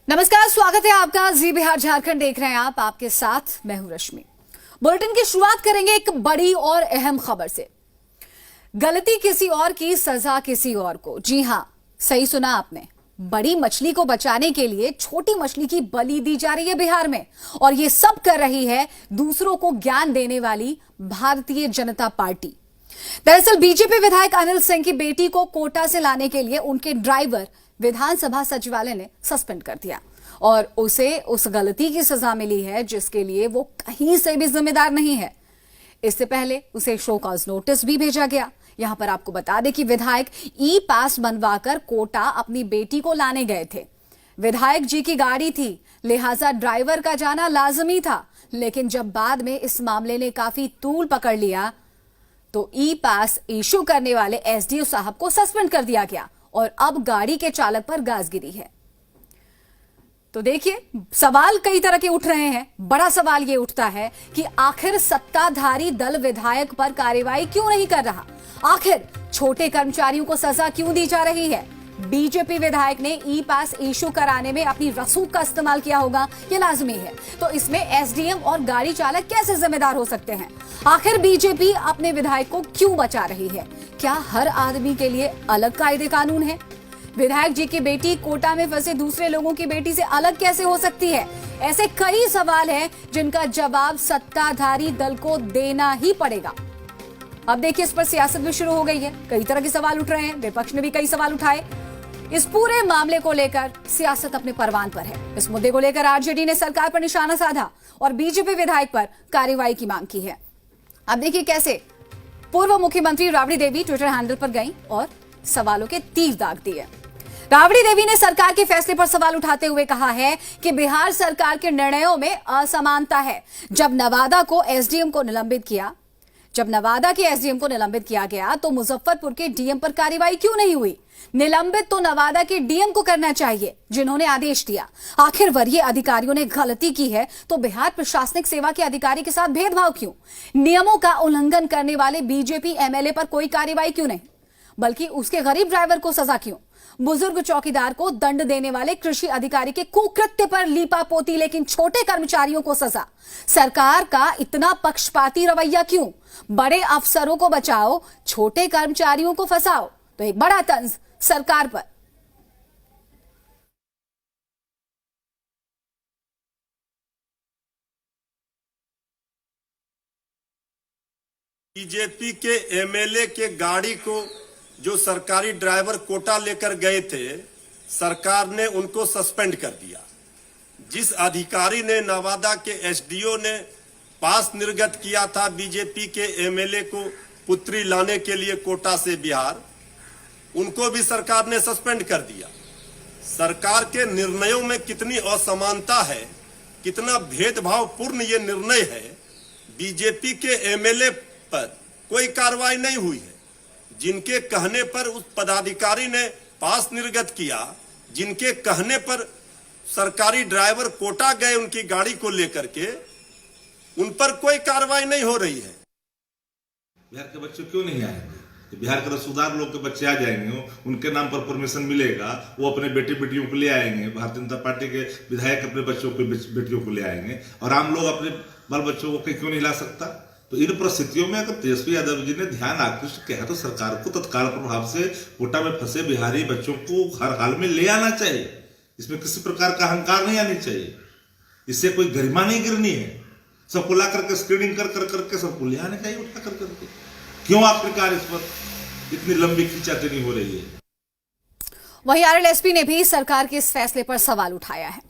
नमस्कार, स्वागत है आपका। जी बिहार झारखंड देख रहे हैं आप, आपके साथ मैं हूं रश्मि। बुलेटिन की शुरुआत करेंगे एक बड़ी और अहम खबर से। गलती किसी और की, सजा किसी और को। जी हां, सही सुना आपने। बड़ी मछली को बचाने के लिए छोटी मछली की बलि दी जा रही है बिहार में, और ये सब कर रही है दूसरों को ज्ञान देने वाली भारतीय जनता पार्टी। दरअसल बीजेपी विधायक अनिल सिंह की बेटी को कोटा से लाने के लिए उनके ड्राइवर विधानसभा सचिवालय ने सस्पेंड कर दिया, और उसे उस गलती की सजा मिली है जिसके लिए वो कहीं से भी जिम्मेदार नहीं है। इससे पहले उसे शो कॉज नोटिस भी भेजा गया। यहां पर आपको बता दें कि विधायक ई पास बनवाकर कोटा अपनी बेटी को लाने गए थे। विधायक जी की गाड़ी थी, लिहाजा ड्राइवर का जाना लाजमी था, लेकिन जब बाद में इस मामले ने काफी तूल पकड़ लिया तो ई पास इशू करने वाले एसडीओ साहब को सस्पेंड कर दिया गया, और अब गाड़ी के चालक पर गाजगिरी है। तो देखिए, सवाल कई तरह के उठ रहे हैं। बड़ा सवाल यह उठता है कि आखिर सत्ताधारी दल विधायक पर कार्रवाई क्यों नहीं कर रहा? आखिर छोटे कर्मचारियों को सजा क्यों दी जा रही है? बीजेपी विधायक ने ई पास इशू कराने में अपनी रसूख का इस्तेमाल किया होगा, यह लाजमी है। तो इसमें एसडीएम और गाड़ी चालक कैसे जिम्मेदार हो सकते हैं? आखिर बीजेपी अपने विधायक को क्यों बचा रही है? क्या हर आदमी के लिए अलग कायदे कानून है? विधायक जी की बेटी कोटा में फंसे दूसरे लोगों की बेटी से अलग कैसे हो सकती है? ऐसे कई सवाल हैं जिनका जवाब सत्ताधारी दल को देना ही पड़ेगा। अब देखिए, इस पर सियासत भी शुरू हो गई है। कई तरह के सवाल उठ रहे हैं, विपक्ष ने भी कई सवाल उठाए। इस पूरे मामले को लेकर सियासत अपने परवान पर है। इस मुद्दे को लेकर आरजेडी ने सरकार पर निशाना साधा और बीजेपी विधायक पर कार्रवाई की मांग की है। अब देखिए कैसे पूर्व मुख्यमंत्री राबड़ी देवी ट्विटर हैंडल पर गईं और सवालों के तीर दाग दिए। राबड़ी देवी ने सरकार के फैसले पर सवाल उठाते हुए कहा है कि बिहार सरकार के निर्णयों में असमानता है। जब नवादा के एसडीएम को निलंबित किया गया तो मुजफ्फरपुर के डीएम पर कार्रवाई क्यों नहीं हुई? निलंबित तो नवादा के डीएम को करना चाहिए जिन्होंने आदेश दिया। आखिर वरीय अधिकारियों ने गलती की है तो बिहार प्रशासनिक सेवा के अधिकारी के साथ भेदभाव क्यों? नियमों का उल्लंघन करने वाले बीजेपी एमएलए पर कोई कार्रवाई क्यों नहीं, बल्कि उसके गरीब ड्राइवर को सजा क्यों? बुजुर्ग चौकीदार को दंड देने वाले कृषि अधिकारी के कुकृत्य पर लीपापोती, लेकिन छोटे कर्मचारियों को सजा। सरकार का इतना पक्षपाती रवैया क्यों? बड़े अफसरों को बचाओ, छोटे कर्मचारियों को फंसाओ। तो एक बड़ा तंज सरकार पर। बीजेपी के एमएलए के गाड़ी को जो सरकारी ड्राइवर कोटा लेकर गए थे, सरकार ने उनको सस्पेंड कर दिया। जिस अधिकारी ने नवादा के एसडीओ ने पास निर्गत किया था बीजेपी के एमएलए को पुत्री लाने के लिए कोटा से बिहार, उनको भी सरकार ने सस्पेंड कर दिया। सरकार के निर्णयों में कितनी असमानता है, कितना भेदभावपूर्ण ये निर्णय है। बीजेपी के एमएलए पर कोई कार्रवाई नहीं हुई है। जिनके कहने पर उस पदाधिकारी ने पास निर्गत किया, जिनके कहने पर सरकारी ड्राइवर कोटा गए उनकी गाड़ी को लेकर के, उन पर कोई कार्रवाई नहीं हो रही है। बिहार के बच्चे क्यों नहीं आएंगे? बिहार के रसूदार लोग के बच्चे आ जाएंगे, उनके नाम पर परमिशन मिलेगा, वो अपने बेटे बेटियों को ले आएंगे। भारतीय जनता पार्टी के विधायक अपने बच्चों को बेटियों को ले आएंगे, और आम लोग अपने बाल बच्चों को क्यों नहीं ला सकता? तो इन परिस्थितियों में अगर तेजस्वी यादव जी ने ध्यान आकृष्ट किया तो सरकार को तत्काल प्रभाव से कोटा में फंसे बिहारी बच्चों को हर हाल में ले आना चाहिए। इसमें किसी प्रकार का अहंकार नहीं आनी चाहिए, इससे कोई गरिमा नहीं गिरनी है। सबको ला करके स्क्रीनिंग कर करके सबको ले आने चाहिए उठा कर करके। क्यों आखिरकार इस पर इतनी लंबी खींचातानी हो रही है? वहीं आरएलएसपी ने भी सरकार के इस फैसले पर सवाल उठाया है।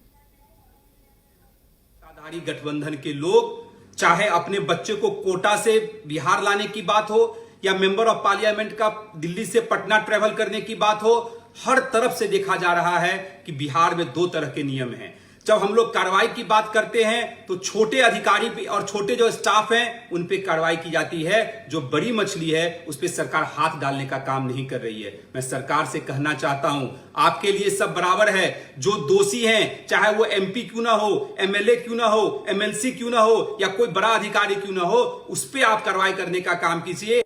सत्ताधारी गठबंधन के लोग चाहे अपने बच्चे को कोटा से बिहार लाने की बात हो या मेंबर ऑफ पार्लियामेंट का दिल्ली से पटना ट्रेवल करने की बात हो, हर तरफ से देखा जा रहा है कि बिहार में दो तरह के नियम हैं। जब हम लोग कार्रवाई की बात करते हैं तो छोटे अधिकारी पे और छोटे जो स्टाफ हैं उन पे कार्रवाई की जाती है। जो बड़ी मछली है उस पे सरकार हाथ डालने का काम नहीं कर रही है। मैं सरकार से कहना चाहता हूं, आपके लिए सब बराबर है। जो दोषी हैं, चाहे वो एमपी क्यों ना हो, एमएलए क्यों ना हो, एमएलसी क्यों ना हो या कोई बड़ा अधिकारी क्यों ना हो, उस पर आप कार्रवाई करने का काम कीजिए।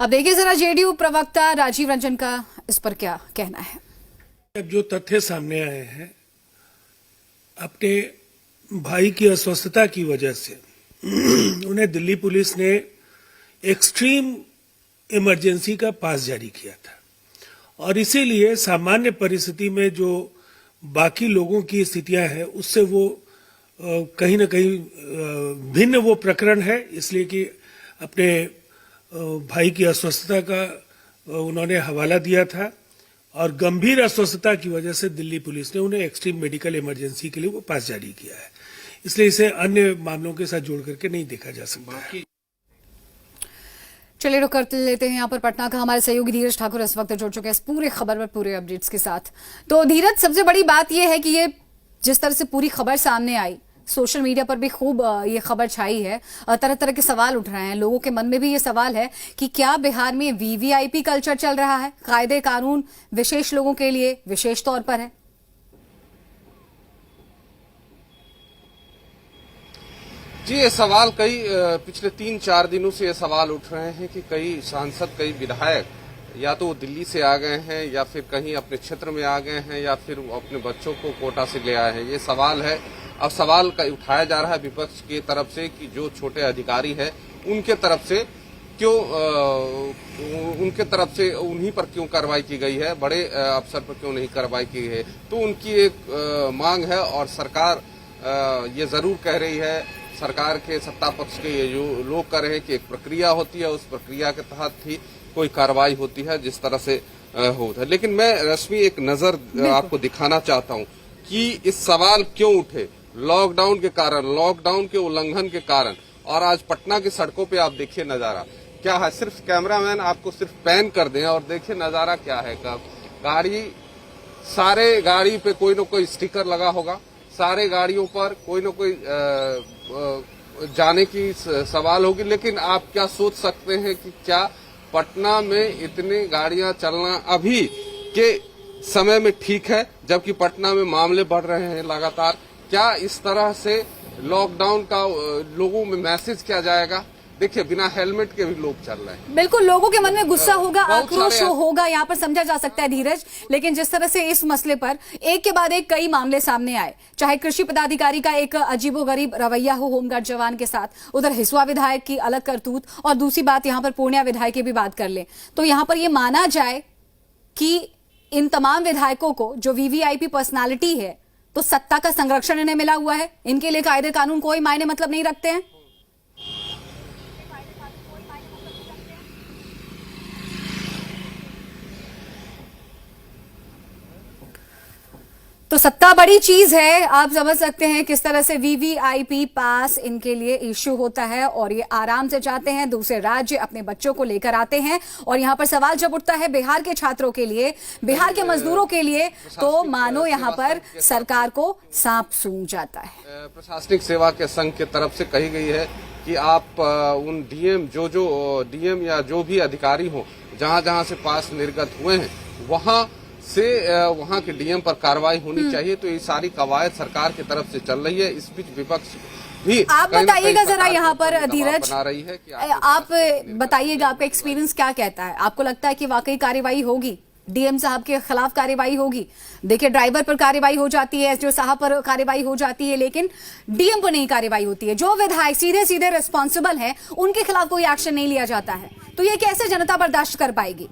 अब देखिए जरा जेडीयू प्रवक्ता राजीव रंजन का इस पर क्या कहना है। अब जो तथ्य सामने आए हैं, अपने भाई की अस्वस्थता की वजह से उन्हें दिल्ली पुलिस ने एक्सट्रीम इमरजेंसी का पास जारी किया था और इसीलिए सामान्य परिस्थिति में जो बाकी लोगों की स्थितियां हैं उससे वो कहीं ना कहीं भिन्न वो प्रकरण है, इसलिए कि अपने भाई की अस्वस्थता का उन्होंने हवाला दिया था और गंभीर अस्वस्थता की वजह से दिल्ली पुलिस ने उन्हें एक्सट्रीम मेडिकल इमरजेंसी के लिए वो पास जारी किया है, इसलिए इसे अन्य मामलों के साथ जोड़ करके नहीं देखा जा सकता है। चलिए रुक कर लेते हैं यहाँ पर पटना का हमारे सहयोगी धीरज ठाकुर इस वक्त जुड़ चुके हैं इस पूरे खबर पर पूरे अपडेट्स के साथ। तो धीरज, सबसे बड़ी बात यह है कि ये जिस तरह से पूरी खबर सामने आई, सोशल मीडिया पर भी खूब ये खबर छाई है, तरह तरह के सवाल उठ रहे हैं, लोगों के मन में भी ये सवाल है कि क्या बिहार में वीवीआईपी कल्चर चल रहा है, कायदे कानून विशेष लोगों के लिए विशेष तौर पर है। जी, ये सवाल कई पिछले 3-4 दिनों से ये सवाल उठ रहे हैं कि कई सांसद, कई विधायक या तो दिल्ली से आ गए हैं या फिर कहीं अपने क्षेत्र में आ गए हैं या फिर अपने बच्चों को कोटा से ले आए हैं। ये सवाल है। अब सवाल का उठाया जा रहा है विपक्ष की तरफ से कि जो छोटे अधिकारी हैं उनके तरफ से क्यों उनके तरफ से उन्हीं पर क्यों कार्रवाई की गई है, बड़े अफसर पर क्यों नहीं कार्रवाई की है। तो उनकी एक मांग है और सरकार ये जरूर कह रही है, सरकार के सत्ता पक्ष के ये जो लोग कह रहे हैं कि एक प्रक्रिया होती है, उस प्रक्रिया के तहत ही कोई कार्रवाई होती है जिस तरह से होता है। लेकिन मैं रश्मि एक नजर आपको दिखाना चाहता हूं कि इस सवाल क्यों उठे, लॉकडाउन के कारण, लॉकडाउन के उल्लंघन के कारण। और आज पटना की सड़कों पे आप देखिए नजारा क्या है, सिर्फ कैमरामैन आपको सिर्फ पैन कर दें और देखिए नजारा क्या है। गाड़ी, सारे गाड़ी पे कोई न कोई स्टिकर लगा होगा, सारे गाड़ियों पर कोई न कोई जाने की सवाल होगी। लेकिन आप क्या सोच सकते हैं कि क्या पटना में इतनी गाड़ियां चलना अभी के समय में ठीक है, जबकि पटना में मामले बढ़ रहे हैं लगातार? क्या इस तरह से लॉकडाउन का लोगों में मैसेज किया जाएगा? देखिए, बिना हेलमेट के भी लोग चल रहे हैं। बिल्कुल, लोगों के मन में गुस्सा होगा, आक्रोश होगा, यहाँ पर समझा जा सकता है धीरज। लेकिन जिस तरह से इस मसले पर एक के बाद एक कई मामले सामने आए, चाहे कृषि पदाधिकारी का एक अजीबोगरीब रवैया हो होमगार्ड जवान के साथ, उधर हिसुआ विधायक की अलग करतूत, और दूसरी बात यहाँ पर पूर्णिया विधायक की भी बात कर ले, तो यहाँ पर यह माना जाए कि इन तमाम विधायकों को जो वीवीआईपी पर्सनालिटी है, तो सत्ता का संरक्षण इन्हें मिला हुआ है, इनके लिए कायदे कानून कोई मायने मतलब नहीं रखते हैं। तो सत्ता बड़ी चीज है, आप समझ सकते हैं किस तरह से वीवीआईपी पास इनके लिए इश्यू होता है और ये आराम से जाते हैं, दूसरे राज्य अपने बच्चों को लेकर आते हैं। और यहाँ पर सवाल जब उठता है बिहार के छात्रों के लिए, बिहार के मजदूरों के लिए, तो मानो यहाँ पर सरकार को सांप सूंघ जाता है। प्रशासनिक सेवा के संघ की तरफ से कही गई है कि आप उन डीएम जो डीएम या जो भी अधिकारी हो, जहां से पास निर्गत हुए हैं वहां वहां के डीएम पर कार्रवाई होनी चाहिए। तो ये सारी कवायद सरकार की तरफ से चल रही है। इस बीच विपक्ष भी आप बताइएगा जरा यहाँ पर धीरज, बना रही है कि आप बताइएगा आपका एक्सपीरियंस क्या कहता है? आपको लगता है कि वाकई कार्रवाई होगी, डीएम साहब के खिलाफ कार्रवाई होगी? देखिए, ड्राइवर पर कार्रवाई हो जाती है, एसडीओ साहब पर कार्रवाई हो जाती है, लेकिन डीएम पर नहीं कार्रवाई होती है। जो विधायक सीधे सीधे रिस्पॉन्सिबल है उनके खिलाफ कोई एक्शन नहीं लिया जाता है। तो ये कैसे जनता बर्दाश्त कर पाएगी?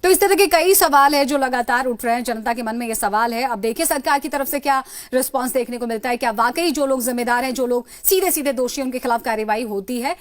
तो इस तरह के कई सवाल है जो लगातार उठ रहे हैं, जनता के मन में ये सवाल है। अब देखिए सरकार की तरफ से क्या रिस्पांस देखने को मिलता है, क्या वाकई जो लोग जिम्मेदार हैं, जो लोग सीधे सीधे दोषी, उनके खिलाफ कार्रवाई होती है।